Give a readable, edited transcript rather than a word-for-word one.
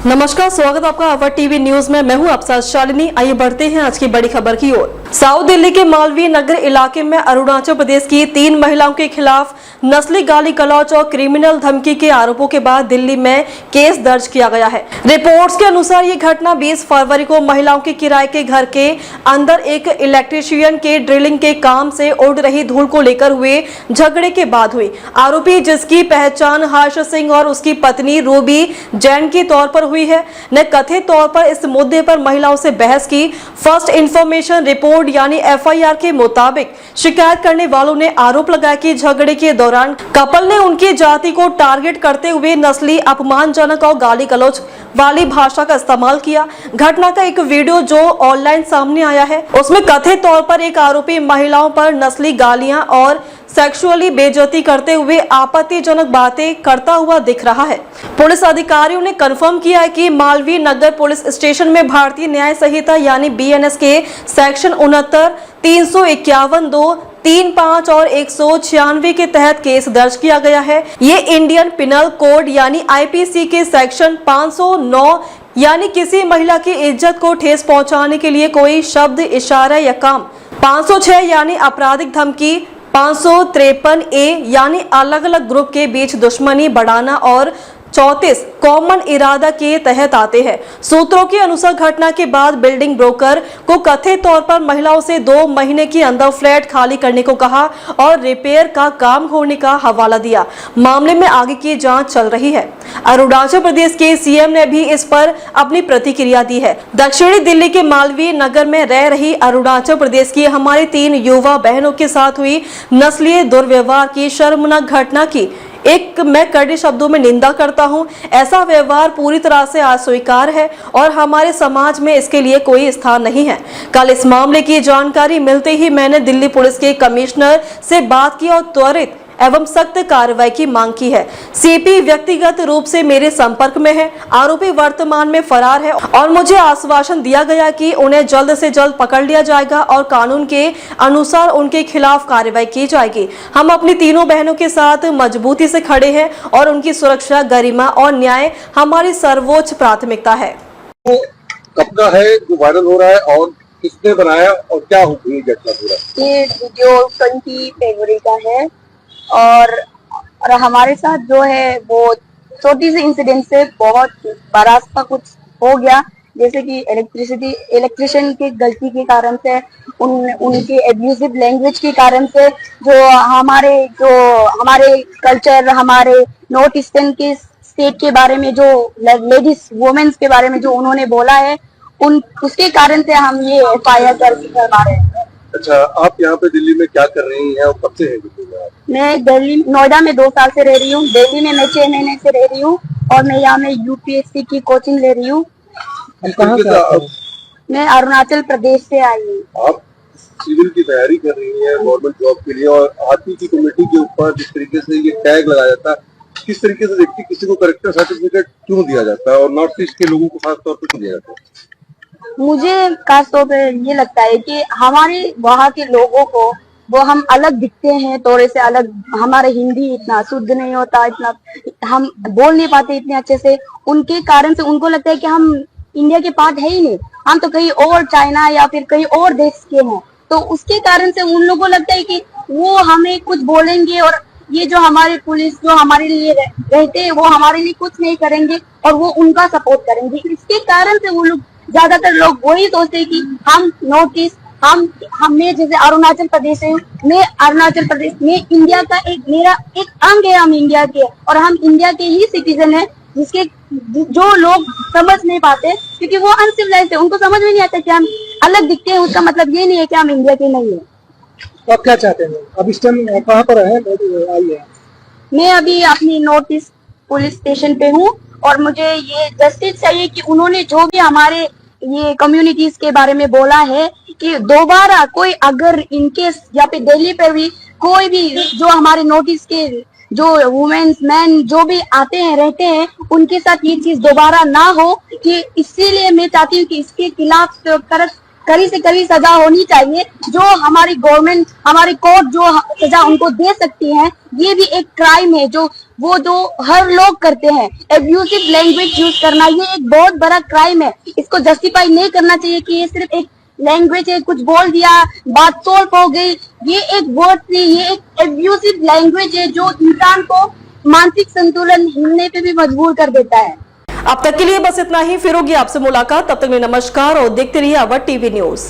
नमस्कार, स्वागत आपका अवर टीवी न्यूज में। मैं हूं आपके साथ शालिनी। आइए बढ़ते हैं आज की बड़ी खबर की ओर। साउथ दिल्ली के मालवीय नगर इलाके में अरुणाचल प्रदेश की 3 महिलाओं के खिलाफ नस्ली गाली गलौज और क्रिमिनल धमकी के आरोपों के बाद दिल्ली में केस दर्ज किया गया है। रिपोर्ट्स के अनुसार ये घटना 20 फरवरी को महिलाओं के किराए के घर के अंदर एक इलेक्ट्रीशियन के ड्रिलिंग के काम से उड़ रही धूल को लेकर हुए झगड़े के बाद हुई। आरोपी, जिसकी पहचान हर्ष सिंह और उसकी पत्नी रूबी जैन के तौर पर हुई है, ने कथित तौर पर इस मुद्दे पर महिलाओं से बहस की। फर्स्ट इंफॉर्मेशन रिपोर्ट यानी एफआईआर के मुताबिक शिकायत करने वालों ने आरोप लगाया कि झगड़े के दौरान कपल ने उनकी जाति को टारगेट करते हुए नस्ली, अपमानजनक और गाली गलौज वाली भाषा का इस्तेमाल किया। घटना का एक वीडियो जो ऑनलाइन सामने आया है, उसमें कथित तौर पर एक आरोपी महिलाओं पर नस्ली गालियां और सेक्सुअली बेइज्जती करते हुए आपत्तिजनक बातें करता हुआ दिख रहा है। पुलिस अधिकारियों ने कंफर्म किया है कि मालवीय नगर पुलिस स्टेशन में भारतीय न्याय संहिता यानी बीएनएस के सेक्शन 69, 351, 2, 35 और 196 के तहत केस दर्ज किया गया है। ये इंडियन पिनल कोड यानी आईपीसी के सेक्शन 509 यानी किसी महिला की इज्जत को ठेस पहुंचाने के लिए कोई शब्द, इशारा या काम, 506 यानी आपराधिक धमकी, 553 ए यानी अलग अलग ग्रुप के बीच दुश्मनी बढ़ाना और 34 कॉमन इरादा के तहत आते हैं। सूत्रों के अनुसार घटना के बाद बिल्डिंग ब्रोकर को कथित तौर पर महिलाओं से 2 महीने के अंदर फ्लैट खाली करने को कहा और रिपेयर का काम होने का हवाला दिया। मामले में आगे की जांच चल रही है। अरुणाचल प्रदेश के सीएम ने भी इस पर अपनी प्रतिक्रिया दी है। दक्षिणी दिल्ली के मालवीय नगर में रह रही अरुणाचल प्रदेश की हमारी 3 युवा बहनों के साथ हुई नस्लीय दुर्व्यवहार की शर्मनाक घटना की मैं कड़े शब्दों में निंदा करता हूं। ऐसा व्यवहार पूरी तरह से अस्वीकार है और हमारे समाज में इसके लिए कोई स्थान नहीं है। कल इस मामले की जानकारी मिलते ही मैंने दिल्ली पुलिस के कमिश्नर से बात की और त्वरित एवं सख्त कार्रवाई की मांग की है। सीपी व्यक्तिगत रूप से मेरे संपर्क में है। आरोपी वर्तमान में फरार है और मुझे आश्वासन दिया गया कि उन्हें जल्द से जल्द पकड़ लिया जाएगा और कानून के अनुसार उनके खिलाफ कार्रवाई की जाएगी। हम अपनी तीनों बहनों के साथ मजबूती से खड़े हैं और उनकी सुरक्षा, गरिमा और न्याय हमारी सर्वोच्च प्राथमिकता है। कब का है जो वायरल हो रहा है और किसने बनाया और क्या हुई घटना? पूरा ये वीडियो 20 फरवरी का है और हमारे साथ जो है वो छोटी सी इंसिडेंट से बहुत बड़ा सा कुछ हो गया। जैसे कि इलेक्ट्रिशियन की गलती के कारण से, उनके एब्यूजिव लैंग्वेज के कारण से, जो हमारे कल्चर, हमारे नॉर्थ ईस्टर्न के स्टेट के बारे में, जो लेडीज वुमेन्स के बारे में जो उन्होंने बोला है, उसके कारण से हम ये एफआईआर दर्ज करवा रहे हैं। अच्छा, आप यहाँ पे दिल्ली में क्या कर रही हैं और कब से हैं दिल्ली में? मैं दिल्ली, नोएडा में 2 साल से रह रही हूँ। दिल्ली में मैं 6 महीने से रह रही हूँ और मैं यहाँ में यूपीएससी की कोचिंग ले रही हूँ। मैं अरुणाचल प्रदेश से आई हूँ। आप सिविल की तैयारी कर रही हैं गवर्नमेंट जॉब के लिए, और आरपी की कमेटी के ऊपर जिस तरीके से ये टैग लगाया जाता है, किस तरीके से देखती, किसी को करेक्टर सर्टिफिकेट क्यों दिया जाता है और नॉर्थ ईस्ट के लोगों को खासतौर पर क्यों दिया जाता है? मुझे खास तौर पे ये लगता है कि हमारे वहाँ के लोगों को वो हम अलग दिखते हैं, थोड़े से अलग। हमारे हिंदी इतना शुद्ध नहीं होता, इतना हम बोल नहीं पाते इतने अच्छे से। उनके कारण से उनको लगता है कि हम इंडिया के पार्ट है ही नहीं, हम तो कहीं और, चाइना या फिर कहीं और देश के हैं। तो उसके कारण से उन लोगों को लगता है कि वो हमें कुछ बोलेंगे और ये जो हमारे पुलिस जो हमारे लिए रहते हैं वो हमारे लिए कुछ नहीं करेंगे और वो उनका सपोर्ट करेंगे। इसके कारण से वो लोग, ज्यादातर लोग वही सोचते हैं कि हम नॉर्थ ईस्ट, मैं जैसे अरुणाचल प्रदेश है, मैं अरुणाचल प्रदेश में इंडिया का मेरा एक अंग है, हम इंडिया के और हम इंडिया के ही सिटीजन है, जिसके जो लोग समझ नहीं पाते क्योंकि वो अनसिविलाइज्ड है, उनको समझ में नहीं आता कि हम अलग दिखते हैं। उसका मतलब ये नहीं है कि हम इंडिया के नहीं है। तो आप क्या चाहते हैं? अब इस टाइम कहाँ पर है? आई है। मैं अभी अपनी नॉर्थ ईस्ट पुलिस स्टेशन पे हूँ और मुझे ये जस्टिस चाहिए कि उन्होंने जो भी हमारे ये कम्युनिटीज के बारे में बोला है कि दोबारा कोई अगर इनकेस या फिर दिल्ली पे भी कोई भी जो हमारे नॉर्थ ईस्ट के जो वुमेन्स, मैन जो भी आते हैं, रहते हैं, उनके साथ ये चीज दोबारा ना हो। कि इसीलिए मैं चाहती हूँ कि इसके खिलाफ कड़ी से कड़ी सजा होनी चाहिए। जो हमारी गवर्नमेंट, हमारी कोर्ट जो सजा उनको दे सकती है, ये भी एक क्राइम है जो वो जो हर लोग करते हैं, एब्यूसिव लैंग्वेज यूज करना, ये एक बहुत बड़ा क्राइम है। इसको जस्टिफाई नहीं करना चाहिए कि ये सिर्फ एक लैंग्वेज है, कुछ बोल दिया बात सॉल्व हो गई। ये एक वर्ड नहीं, ये एक एब्यूसिव लैंग्वेज है जो इंसान को मानसिक संतुलन हिलने पे भी मजबूर कर देता है। अब तक के लिए बस इतना ही। फिर होगी आपसे मुलाकात, तब तक के लिए नमस्कार और देखते रहिए अवर टीवी न्यूज।